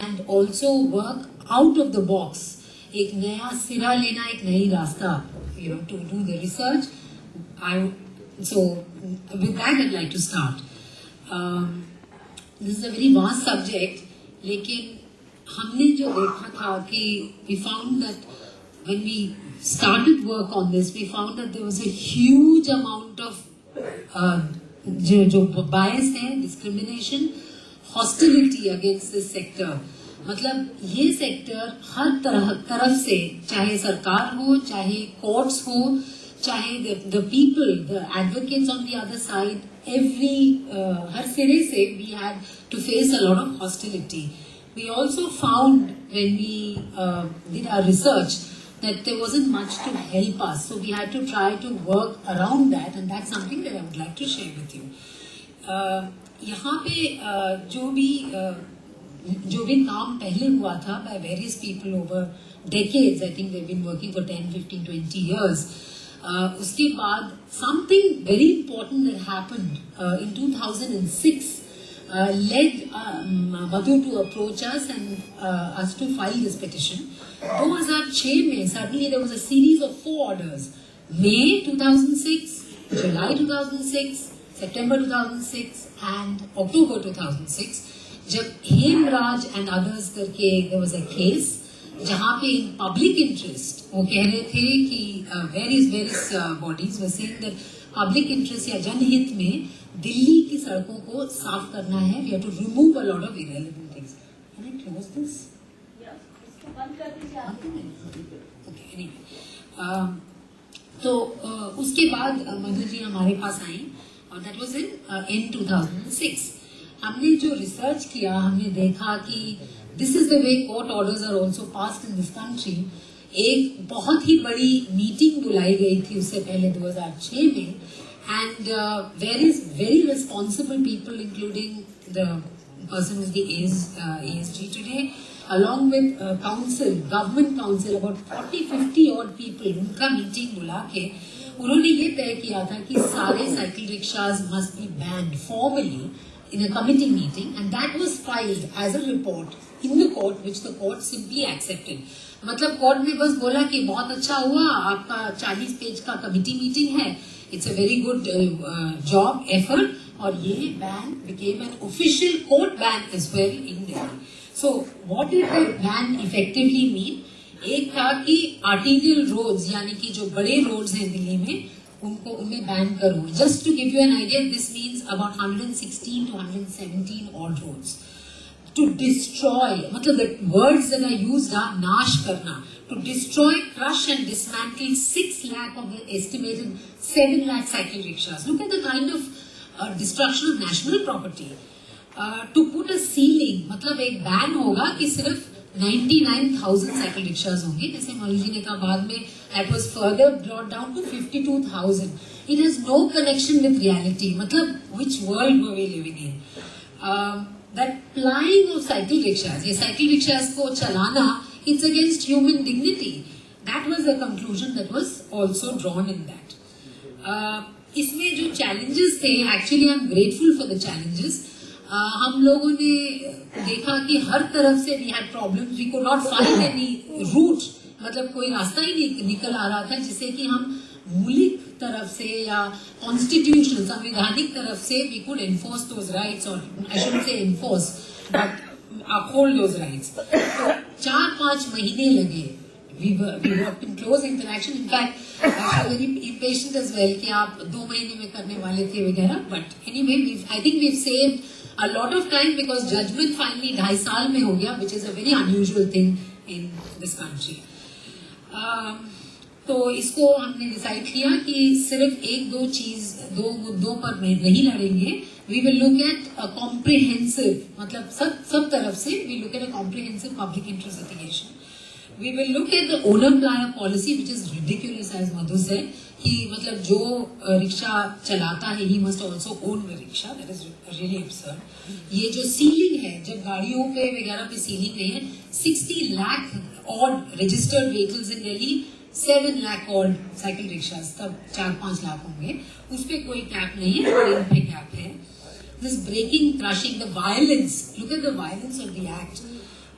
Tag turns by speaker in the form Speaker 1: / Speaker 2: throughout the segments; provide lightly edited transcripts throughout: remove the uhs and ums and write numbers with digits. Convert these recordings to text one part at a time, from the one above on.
Speaker 1: and also work out of the box. एक नया सिरा लेना, एक नई रास्ता, to do the research. So with that I'd like to start. This is a very vast subject, लेकिन हमने जो देखा था कि we found that when we started work on this, we found that there was a huge amount of जो bias है, discrimination, hostility against this sector. मतलब ये सेक्टर हर तरफ से, चाहे सरकार हो, चाहे कोर्ट्स हो, चाहे the people, the advocates on the other side, हर सिरे से we had to face a lot of hostility. We also found when we did our research that there wasn't much to help us, so we had to try to work around that, and that's something that I would like to share with you. यहाँ पे जो भी काम पहले हुआ था by various people over decades, I think they've been working for 10, 15, 20 years. उसके बाद something very important that happened in 2006 led Madhu to approach us and us to file this petition. 2006 में suddenly there was a series of 4 orders. May 2006, July 2006, September 2006 and October 2006. जब Hemraj and others करके there was a case जहाँ पे in public interest वो कह रहे थे कि various bodies were saying that public interest या जनहित में दिल्ली की सड़कों को साफ करना है. We have to remove a lot of irrelevant things. Can I close this? Yeah. इसको बंद कर दीजिए. Okay. Anyway. तो उसके बाद मधु जी हमारे पास आई और that was in 2006. हमने जो रिसर्च किया, हमने देखा कि this is the way court orders are also passed in this country. एक बहुत ही बड़ी मीटिंग बुलाई गई थी उससे पहले 2006 में, and very responsible people including the person who's the ASG today, along with government council, about 40-50 odd people, उनका मीटिंग बुला के उन्होंने ये तय किया था कि सारे cycle rickshaws must be banned formally in a committee meeting, and that was filed as a report in the court, which the court simply accepted. मतलब कोर्ट ने बस बोला कि बहुत अच्छा हुआ, आपका 40 पेज का कमिटी मीटिंग है, it's a very good job, effort, और ये ban became an official court ban as well in Delhi. So what did that ban effectively mean? एक था कि arterial roads, यानी कि जो बड़े roads हैं दिल्ली में, उनमें बैन करो. Just to give you an idea, this means about 116 to 117 odd roads. To destroy, मतलब the words that are used are नाश करना. To destroy, crush and dismantle 6 lakh of the estimated 7 lakh cycle rickshaws. Look at the kind of destruction of national property. To put a ceiling, मतलब एक ban होगा कि सिर्फ 99,000 cycle rickshaws होंगे. जैसे मौली जी ने कहा बाद में that was further brought down to 52,000. It has no connection with reality. मतलब which world were we living in? That plying of cycle rickshaws, ये cycle rickshaws को चलाना, it's against human dignity. That was the conclusion that was also drawn in that. इसमें जो challenges थे, actually I'm grateful for the challenges. हम लोगों ने देखा कि हर तरफ से we had problems. We could not find any route, मतलब कोई रास्ता ही नहीं निकल आ रहा था जिससे कि हम मौलिक तरफ से या कॉन्स्टिट्यूशनल संवैधानिक तरफ से we could enforce those rights, or I shouldn't say enforce but uphold those rights. तो 4-5 महीने लगे. We worked in close interaction. In fact, I was very impatient as well कि आप 2 महीने में करने वाले थे वगैरह. But anyway, I think we've saved a lot of time because judgment finally 2.5 साल में हो गया, which is a very unusual thing in this country. तो इसको हमने डिसाइड किया कि सिर्फ 1-2 मुद्दों पर नहीं लड़ेंगे. We will look at a comprehensive, मतलब सब तरफ से we look at a comprehensive public interest litigation. We will look at the owner-plier policy, which is ridiculous, as Madhu said, कि मतलब जो रिक्शा चलाता है he must also own the rickshaw. That is really absurd. ये जो ceiling है, जब गाड़ियों पे वगैरह पे सीलिंग नहीं है, 60 lakh odd registered vehicles in Delhi, 7 lakh odd cycle rickshaws, तब 4-5 लाख होंगे. उस पे कोई कैप नहीं है, और इन पे कैप है. This breaking, crushing, the violence. Look at the violence of the act.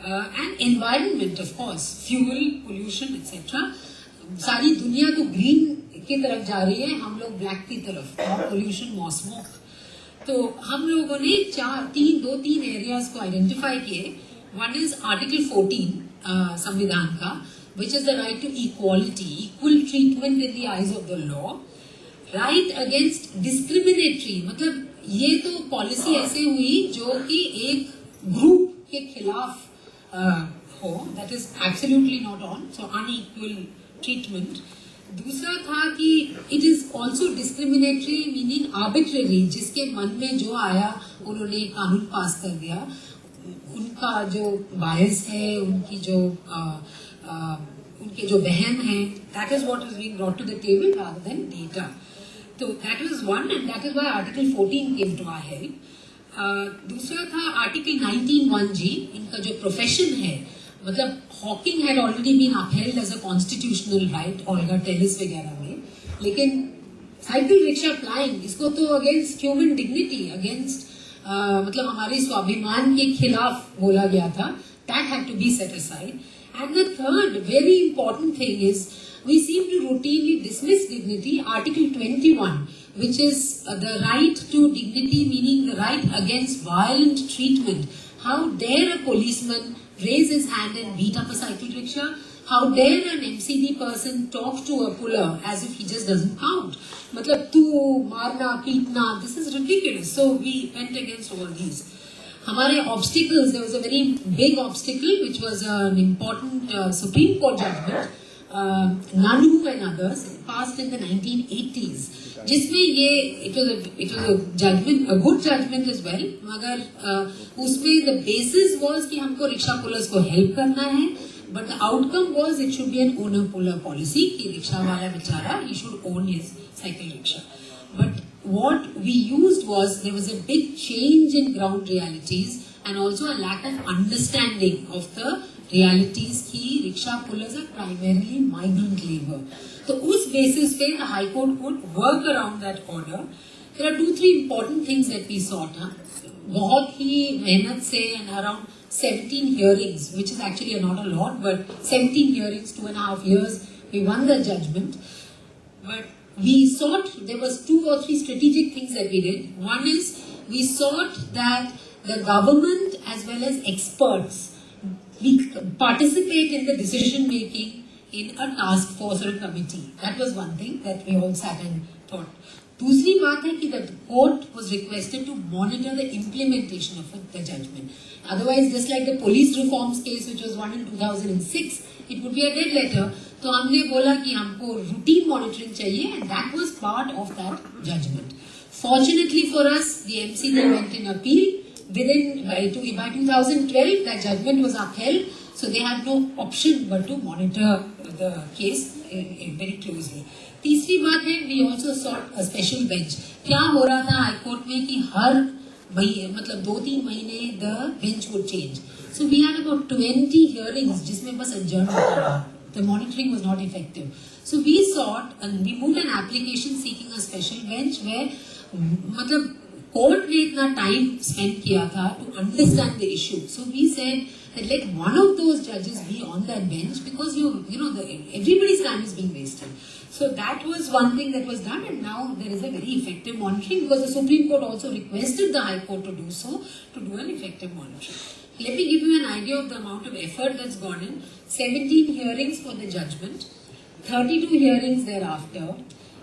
Speaker 1: and environment, of course, fuel, pollution, etc. सारी दुनिया तो ग्रीन की तरफ जा रही है, हम लोग ब्लैक की तरफ, more pollution, more smoke. तो हम लोगों ने दो तीन एरियाज को आइडेंटिफाई किए. वन इज आर्टिकल 14 संविधान का, which is the right to equality, equal treatment in the eyes of the law, right against discriminatory, मतलब ये तो पॉलिसी ऐसे हुई जो कि एक ग्रुप के खिलाफ हो, that is absolutely not on, so unequal treatment. दूसरा था कि it is also discriminatory meaning arbitrary, जिसके मन में जो आया उन्होंने कानून पास कर दिया, उनका जो बायस है, उनके जो बहन है, that is what is being brought to the table rather than data. So that was one, and that is why Article 14 came to our help. दूसरा था Article 19(1)(g), इनका जो प्रोफेशन है, मतलब hawking had already been upheld as a constitutional right, ऑल्गा tennis वगैरह में, लेकिन साइकिल रिक्शा फ्लाइंग, इसको तो अगेंस्ट ह्यूमन डिग्निटी, अगेंस्ट मतलब हमारे स्वाभिमान के खिलाफ बोला गया था. That had to be set aside. And the third very important thing is we seem to routinely dismiss dignity. Article 21, which is the right to dignity, meaning the right against violent treatment. How dare a policeman raise his hand and beat up a cycle rickshaw? How dare an MCD person talk to a puller as if he just doesn't count? मतलब तू मारना पीटना, this is ridiculous. So we went against all these. हमारे obstacles, there was a very big obstacle which was an important Supreme Court judgment, Nanu and others, passed in the 1980s, जिसमें ये it was a judgment, a good judgment as well, मगर उसमें the basis was कि हमको rickshaw pullers को help करना है, but the outcome was it should be an owner puller policy कि रिक्शा वाला बेचारा he should own his cycle rickshaw. But what we used was there was a big change in ground realities and also a lack of understanding of the realities कि rickshaw pullers are primarily migrant labor. तो उस basis पे the High Court could work around that order. There are 2-3 important things that we sought. बहुत ही मेहनत से and around 17 hearings, which is actually not a lot, but 17 hearings, 2.5 years, we won the judgment. But we sought, there was 2 or 3 strategic things that we did. One is we sought that the government as well as experts we participate in the decision making in a task force or a committee. That was one thing that we all sat and thought. दूसरी बात है कि the court was requested to monitor the implementation of the judgment. Otherwise, just like the police reforms case which was won in 2006, it would be a dead letter. तो हमने बोला कि हमको routine monitoring चाहिए, and that was part of that judgment. Fortunately for us, the MCD went in appeal. By 2012, that judgment was upheld, so they had no option but to monitor the case very closely. तीसरी बात है, we also sought a special bench. क्या हो रहा था high court में कि हर महीने मतलब 2-3 महीने the bench would change. So we had about 20 hearings जिसमें बस adjourn होता रहा. The monitoring was not effective. So we sought and we moved an application seeking a special bench where मतलब कोर्ट ने इतना टाइम स्पेंड किया था to understand the issue. So we said that let one of those judges be on that bench because everybody's time is being wasted. So that was one thing that was done, and now there is a very effective monitoring because the Supreme Court also requested the High Court to do so, to do an effective monitoring. Let me give you an idea of the amount of effort that's gone in. 17 hearings for the judgment, 32 hearings thereafter,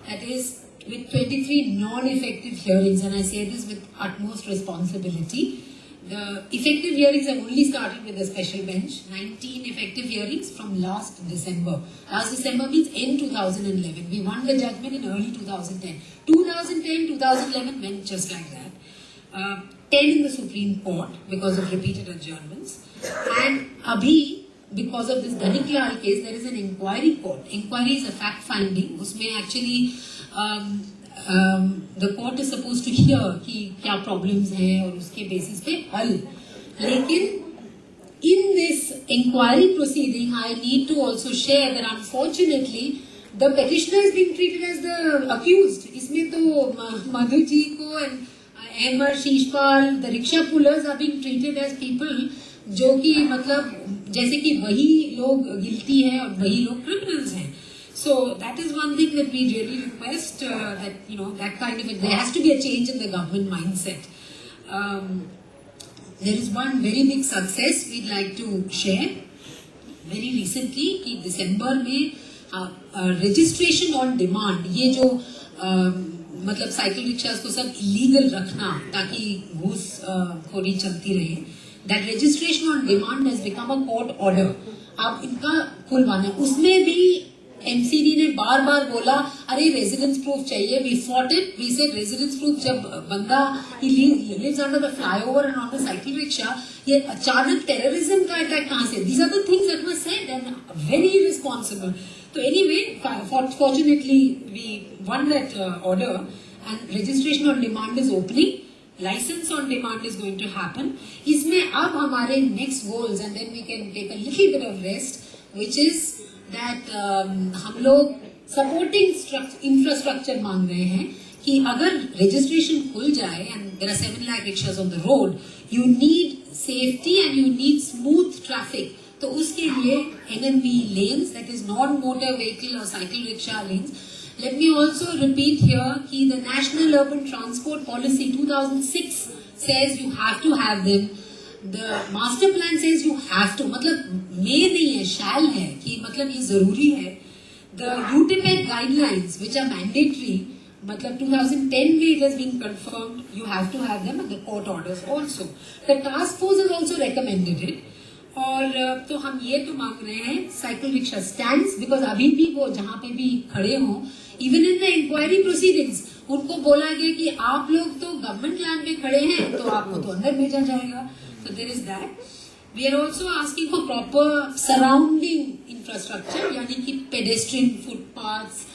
Speaker 1: that is with 23 non-effective hearings, and I say this with utmost responsibility. The effective hearings have only started with a special bench. 19 effective hearings from last December. Last December means end 2011. We won the judgment in early 2010. 2010, 2011 went just like that. 10 in the Supreme Court because of repeated adjournments. And abhi, because of this Dhaniklal case, there is an inquiry court. Inquiry is a fact finding. Usme actually the court is supposed to hear कि क्या problems हैं और उसके basis पे हल. लेकिन in this inquiry proceeding, I need to also share that unfortunately the petitioner is being treated as the accused. इसमें तो मधु जी को and Amar Shishpal, the rickshaw pullers are being treated as people जो कि मतलब जैसे कि वही लोग गिल्टी है और वही लोग क्रिमिनल्स हैं. So that is one thing that we really request, that that kind of there has to be a change in the government mindset. There is one very big success we'd like to share. Very recently कि दिसंबर में registration on demand, ये जो मतलब cycle rickshaws को सब illegal रखना ताकि घूस खोरी चलती रहे, that registration on demand has become a court order. आप इनका खुलवाना, उसमें भी एमसीडी ने बार बार बोला अरे रेजिडेंस प्रूफ चाहिए. We fought it, we said residence proof. जब बंदा ही lives under the flyover and on the cycle rickshaw, ये अचानक टेररिज्म का अटैक कहाँ से? These are the things that were said and very responsible. तो anyway, fortunately we won that order and registration on demand is opening. License on demand is going to happen. इसमें अब हमारे next goals, and then we can take a little bit of rest, which is that हम लोग supporting infrastructure मांग रहे हैं कि अगर registration खुल जाए and there are 7 lakh rickshaws on the road, you need safety and you need smooth traffic. तो उसके लिए NMV lanes, that is non-motor vehicle or cycle rickshaw lanes. Let me also repeat here कि the National Urban Transport Policy 2006 says you have to have them. The master plan says you have to, मतलब may नहीं है, shall है, कि मतलब ये जरूरी है. The UTPEG guidelines which are mandatory, मतलब 2010 में it has been confirmed, you have to have them, and the court orders also. The task force has also recommended it. और तो हम ये तो मांग रहे हैं साइकिल रिक्शा स्टैंड्स, बिकॉज अभी भी वो जहाँ पे भी खड़े हों, even in the inquiry proceedings उनको बोला गया कि आप लोग तो गवर्नमेंट लैंड में खड़े हैं तो आपको तो अंदर भेजा जाएगा. So there is that. We are also asking for proper surrounding infrastructure, यानी कि pedestrian footpaths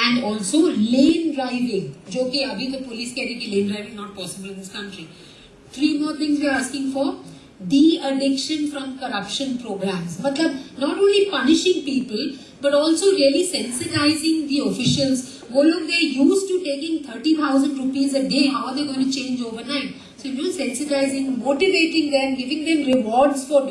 Speaker 1: and also lane driving, जो कि अभी तो पुलिस कह रही है कि lane driving not possible in this country. 3 more things we are asking for. De-addiction from corruption programs, मतलब not only punishing people but also really sensitizing the officials. वो लोग they used to taking 30,000 rupees a day. How are they going to change overnight? So sensitizing, motivating them, giving them rewards for